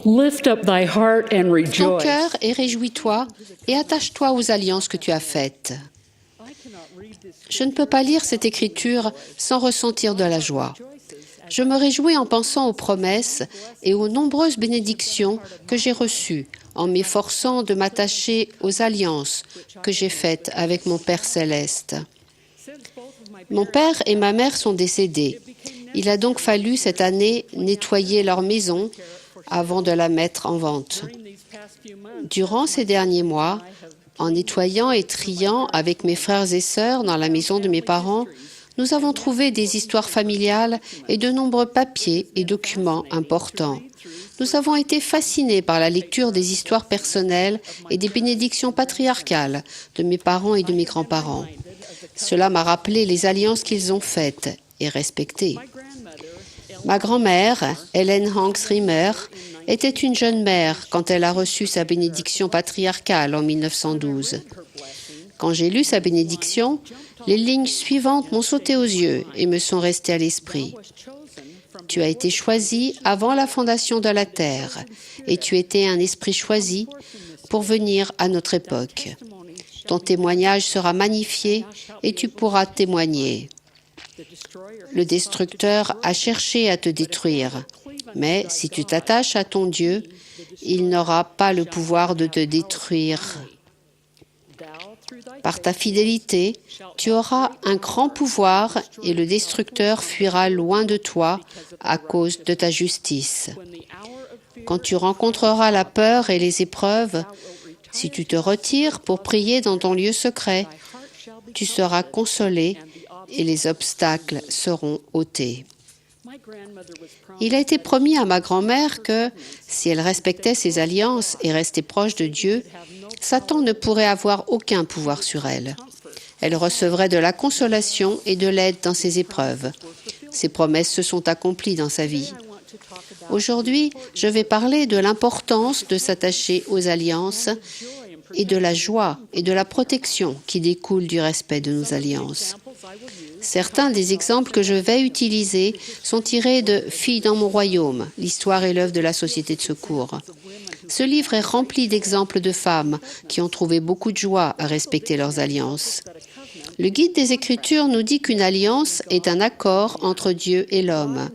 Lift up thy heart and ton rejoice. cœur et réjouis-toi et attache-toi aux alliances que tu as faites. Je ne peux pas lire cette écriture sans ressentir de la joie. Je me réjouis en pensant aux promesses et aux nombreuses bénédictions que j'ai reçues en m'efforçant de m'attacher aux alliances que j'ai faites avec mon Père céleste. Mon père et ma mère sont décédés. Il a donc fallu cette année nettoyer leur maison avant de la mettre en vente. Durant ces derniers mois, en nettoyant et triant avec mes frères et sœurs dans la maison de mes parents, nous avons trouvé des histoires familiales et de nombreux papiers et documents importants. Nous avons été fascinés par la lecture des histoires personnelles et des bénédictions patriarcales de mes parents et de mes grands-parents. Cela m'a rappelé les alliances qu'ils ont faites et respectées. Ma grand-mère, Helen Hanks Rimmer, était une jeune mère quand elle a reçu sa bénédiction patriarcale en 1912. Quand j'ai lu sa bénédiction, les lignes suivantes m'ont sauté aux yeux et me sont restées à l'esprit. Tu as été choisi avant la fondation de la terre et tu étais un esprit choisi pour venir à notre époque. Ton témoignage sera magnifié et tu pourras témoigner. Le destructeur a cherché à te détruire, mais si tu t'attaches à ton Dieu, il n'aura pas le pouvoir de te détruire. Par ta fidélité, tu auras un grand pouvoir et le destructeur fuira loin de toi à cause de ta justice. Quand tu rencontreras la peur et les épreuves, si tu te retires pour prier dans ton lieu secret, tu seras consolé et les obstacles seront ôtés. Il a été promis à ma grand-mère que, si elle respectait ses alliances et restait proche de Dieu, Satan ne pourrait avoir aucun pouvoir sur elle. Elle recevrait de la consolation et de l'aide dans ses épreuves. Ses promesses se sont accomplies dans sa vie. Aujourd'hui, je vais parler de l'importance de s'attacher aux alliances et de la joie et de la protection qui découlent du respect de nos alliances. Certains des exemples que je vais utiliser sont tirés de « Filles dans mon royaume, l'histoire et l'œuvre de la Société de secours ». Ce livre est rempli d'exemples de femmes qui ont trouvé beaucoup de joie à respecter leurs alliances. Le guide des Écritures nous dit qu'une alliance est un accord entre Dieu et l'homme.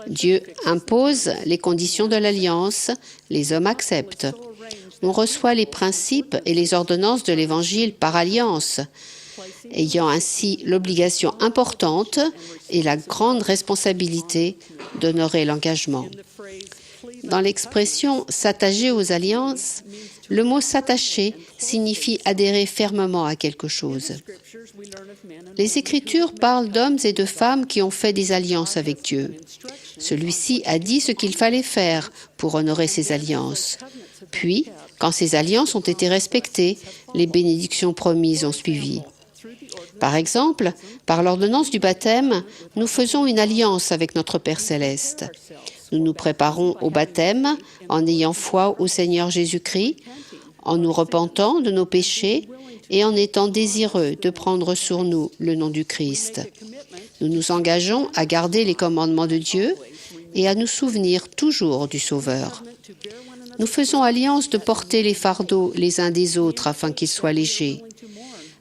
Dieu impose les conditions de l'alliance, les hommes acceptent. On reçoit les principes et les ordonnances de l'Évangile par alliance, ayant ainsi l'obligation importante et la grande responsabilité d'honorer l'engagement. Dans l'expression « s'attacher aux alliances », le mot « s'attacher » signifie adhérer fermement à quelque chose. Les Écritures parlent d'hommes et de femmes qui ont fait des alliances avec Dieu. Celui-ci a dit ce qu'il fallait faire pour honorer ces alliances. Puis, quand ces alliances ont été respectées, les bénédictions promises ont suivi. Par exemple, par l'ordonnance du baptême, nous faisons une alliance avec notre Père céleste. Nous nous préparons au baptême en ayant foi au Seigneur Jésus-Christ, en nous repentant de nos péchés et en étant désireux de prendre sur nous le nom du Christ. Nous nous engageons à garder les commandements de Dieu et à nous souvenir toujours du Sauveur. Nous faisons alliance de porter les fardeaux les uns des autres afin qu'ils soient légers.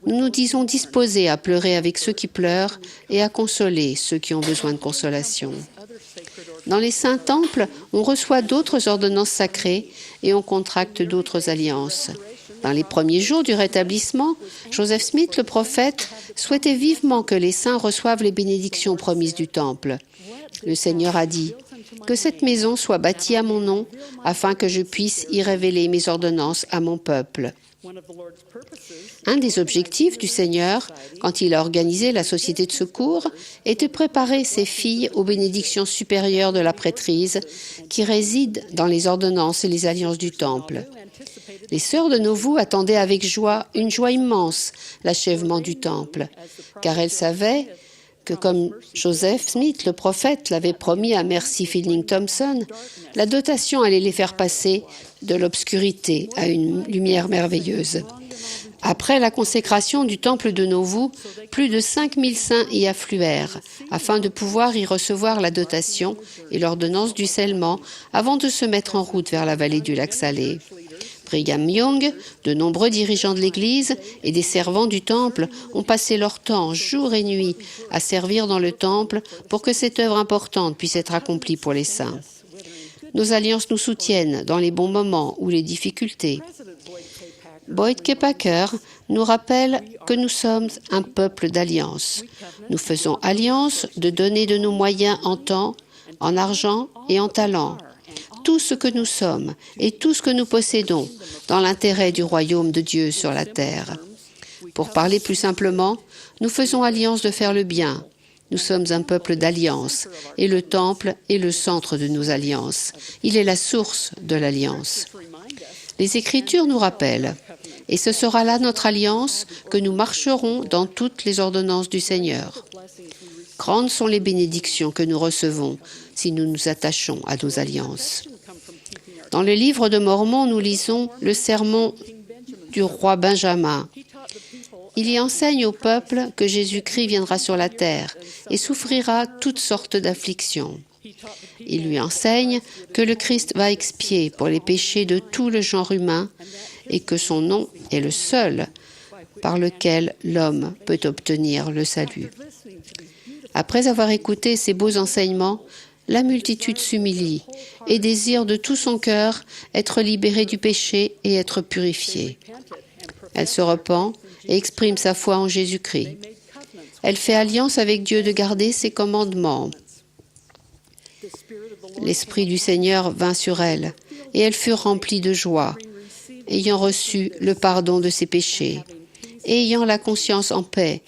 Nous nous disons disposés à pleurer avec ceux qui pleurent et à consoler ceux qui ont besoin de consolation. Dans les saints temples, on reçoit d'autres ordonnances sacrées et on contracte d'autres alliances. Dans les premiers jours du rétablissement, Joseph Smith, le prophète, souhaitait vivement que les saints reçoivent les bénédictions promises du temple. Le Seigneur a dit « Que cette maison soit bâtie à mon nom, afin que je puisse y révéler mes ordonnances à mon peuple. » Un des objectifs du Seigneur, quand il a organisé la Société de secours, est de préparer ses filles aux bénédictions supérieures de la prêtrise qui résident dans les ordonnances et les alliances du Temple. Les sœurs de Nauvoo attendaient avec joie, une joie immense, l'achèvement du Temple, car elles savaient que, comme Joseph Smith, le prophète, l'avait promis à Mercy Fielding Thompson, la dotation allait les faire passer de l'obscurité à une lumière merveilleuse. Après la consécration du temple de Nauvoo, plus de 5000 saints y affluèrent, afin de pouvoir y recevoir la dotation et l'ordonnance du scellement avant de se mettre en route vers la vallée du lac Salé. Brigham Young, de nombreux dirigeants de l'Église et des servants du temple ont passé leur temps, jour et nuit, à servir dans le temple pour que cette œuvre importante puisse être accomplie pour les saints. Nos alliances nous soutiennent dans les bons moments ou les difficultés. Boyd K. Packer nous rappelle que nous sommes un peuple d'alliance. Nous faisons alliance de donner de nos moyens en temps, en argent et en talent. Tout ce que nous sommes et tout ce que nous possédons dans l'intérêt du royaume de Dieu sur la terre. Pour parler plus simplement, nous faisons alliance de faire le bien. Nous sommes un peuple d'alliance et le temple est le centre de nos alliances. Il est la source de l'alliance. Les Écritures nous rappellent, et ce sera là notre alliance, que nous marcherons dans toutes les ordonnances du Seigneur. Grandes sont les bénédictions que nous recevons si nous nous attachons à nos alliances. Dans le livre de Mormon, nous lisons le sermon du roi Benjamin. Il y enseigne au peuple que Jésus-Christ viendra sur la terre et souffrira toutes sortes d'afflictions. Il lui enseigne que le Christ va expier pour les péchés de tout le genre humain et que son nom est le seul par lequel l'homme peut obtenir le salut. Après avoir écouté ces beaux enseignements, la multitude s'humilie et désire de tout son cœur être libérée du péché et être purifiée. Elle se repent et exprime sa foi en Jésus-Christ. Elle fait alliance avec Dieu de garder ses commandements. L'Esprit du Seigneur vint sur elle, et elle fut remplie de joie, ayant reçu le pardon de ses péchés, et ayant la conscience en paix,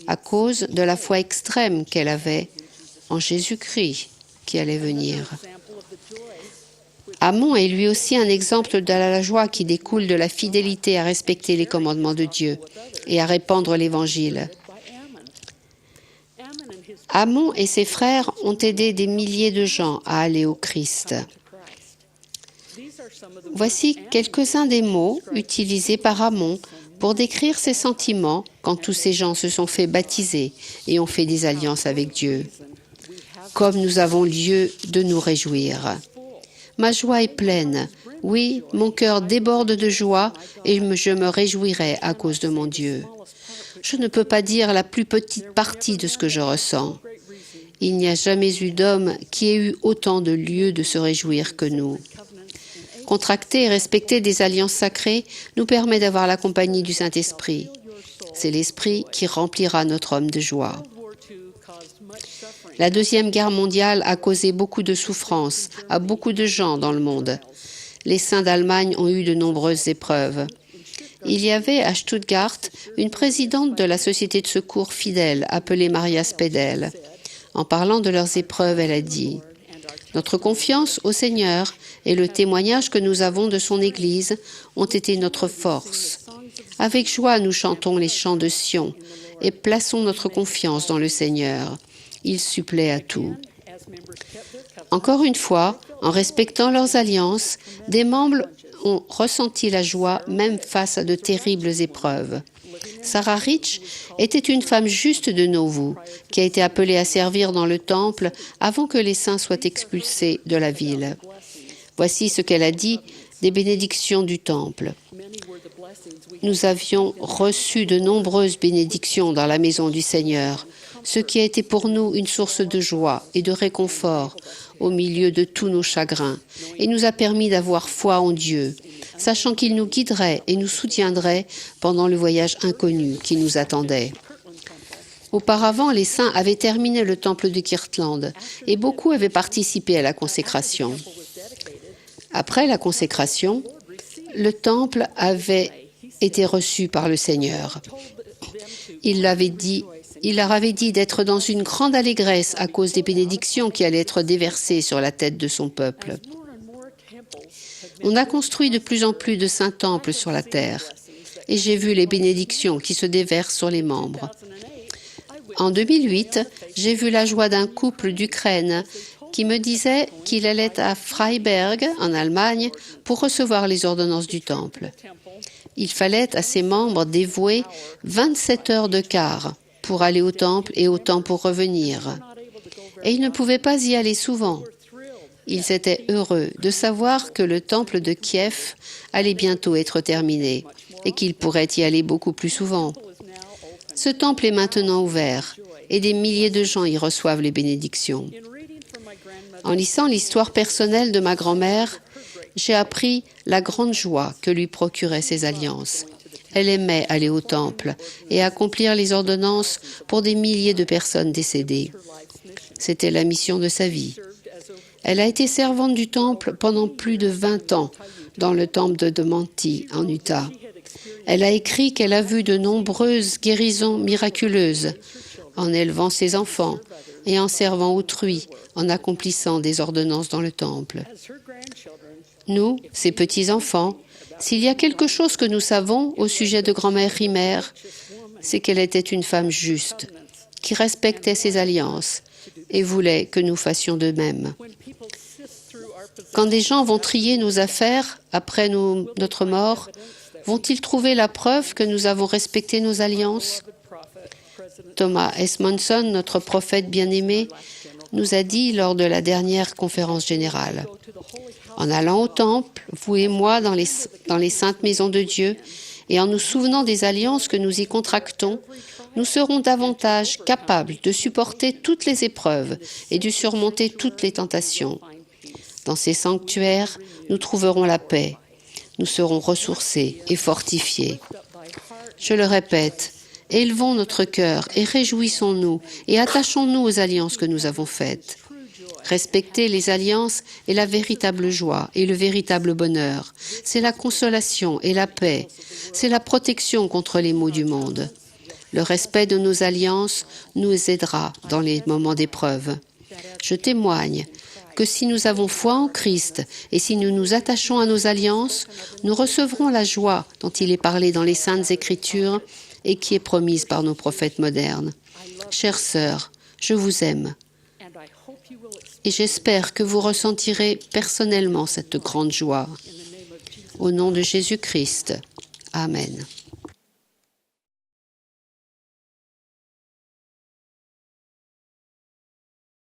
à cause de la foi extrême qu'elle avait en Jésus-Christ qui allait venir. Ammon est lui aussi un exemple de la joie qui découle de la fidélité à respecter les commandements de Dieu et à répandre l'Évangile. Ammon et ses frères ont aidé des milliers de gens à aller au Christ. Voici quelques-uns des mots utilisés par Ammon pour décrire ses sentiments quand tous ces gens se sont fait baptiser et ont fait des alliances avec Dieu. Comme nous avons lieu de nous réjouir. Ma joie est pleine. Oui, mon cœur déborde de joie et je me réjouirai à cause de mon Dieu. Je ne peux pas dire la plus petite partie de ce que je ressens. Il n'y a jamais eu d'homme qui ait eu autant de lieux de se réjouir que nous. Contracter et respecter des alliances sacrées nous permet d'avoir la compagnie du Saint-Esprit. C'est l'Esprit qui remplira notre homme de joie. La Deuxième Guerre mondiale a causé beaucoup de souffrance à beaucoup de gens dans le monde. Les saints d'Allemagne ont eu de nombreuses épreuves. Il y avait à Stuttgart une présidente de la Société de secours fidèle appelée Maria Spedel. En parlant de leurs épreuves, elle a dit « Notre confiance au Seigneur et le témoignage que nous avons de son Église ont été notre force. Avec joie, nous chantons les chants de Sion et plaçons notre confiance dans le Seigneur. Il supplée à tout. » Encore une fois, en respectant leurs alliances, des membres ont ressenti la joie même face à de terribles épreuves. Sarah Rich était une femme juste de Nauvoo, qui a été appelée à servir dans le temple avant que les saints soient expulsés de la ville. Voici ce qu'elle a dit des bénédictions du temple. Nous avions reçu de nombreuses bénédictions dans la maison du Seigneur, ce qui a été pour nous une source de joie et de réconfort au milieu de tous nos chagrins, et nous a permis d'avoir foi en Dieu, sachant qu'il nous guiderait et nous soutiendrait pendant le voyage inconnu qui nous attendait. Auparavant, les saints avaient terminé le temple de Kirtland et beaucoup avaient participé à la consécration. Après la consécration, le temple avait été reçu par le Seigneur. Il leur avait dit d'être dans une grande allégresse à cause des bénédictions qui allaient être déversées sur la tête de son peuple. On a construit de plus en plus de saints temples sur la terre, et j'ai vu les bénédictions qui se déversent sur les membres. En 2008, j'ai vu la joie d'un couple d'Ukraine qui me disait qu'il allait à Freiberg, en Allemagne, pour recevoir les ordonnances du temple. Il fallait à ses membres dévouer 27 heures de quart pour aller au temple et autant pour revenir. Et ils ne pouvaient pas y aller souvent. Ils étaient heureux de savoir que le temple de Kiev allait bientôt être terminé et qu'ils pourraient y aller beaucoup plus souvent. Ce temple est maintenant ouvert et des milliers de gens y reçoivent les bénédictions. En lisant l'histoire personnelle de ma grand-mère, j'ai appris la grande joie que lui procuraient ces alliances. Elle aimait aller au temple et accomplir les ordonnances pour des milliers de personnes décédées. C'était la mission de sa vie. Elle a été servante du temple pendant plus de 20 ans dans le temple de Demanti, en Utah. Elle a écrit qu'elle a vu de nombreuses guérisons miraculeuses en élevant ses enfants et en servant autrui, en accomplissant des ordonnances dans le temple. Nous, ses petits-enfants, s'il y a quelque chose que nous savons au sujet de grand-mère Rimmer, c'est qu'elle était une femme juste, qui respectait ses alliances et voulait que nous fassions de même. Quand des gens vont trier nos affaires après notre mort, vont-ils trouver la preuve que nous avons respecté nos alliances? Thomas S. Monson, notre prophète bien-aimé, nous a dit lors de la dernière conférence générale: en allant au temple, vous et moi, dans les saintes maisons de Dieu, et en nous souvenant des alliances que nous y contractons, nous serons davantage capables de supporter toutes les épreuves et de surmonter toutes les tentations. Dans ces sanctuaires, nous trouverons la paix. Nous serons ressourcés et fortifiés. Je le répète, élevons notre cœur et réjouissons-nous et attachons-nous aux alliances que nous avons faites. Respecter les alliances est la véritable joie et le véritable bonheur. C'est la consolation et la paix. C'est la protection contre les maux du monde. Le respect de nos alliances nous aidera dans les moments d'épreuve. Je témoigne que si nous avons foi en Christ et si nous nous attachons à nos alliances, nous recevrons la joie dont il est parlé dans les Saintes Écritures et qui est promise par nos prophètes modernes. Chères sœurs, je vous aime et j'espère que vous ressentirez personnellement cette grande joie. Au nom de Jésus-Christ. Amen.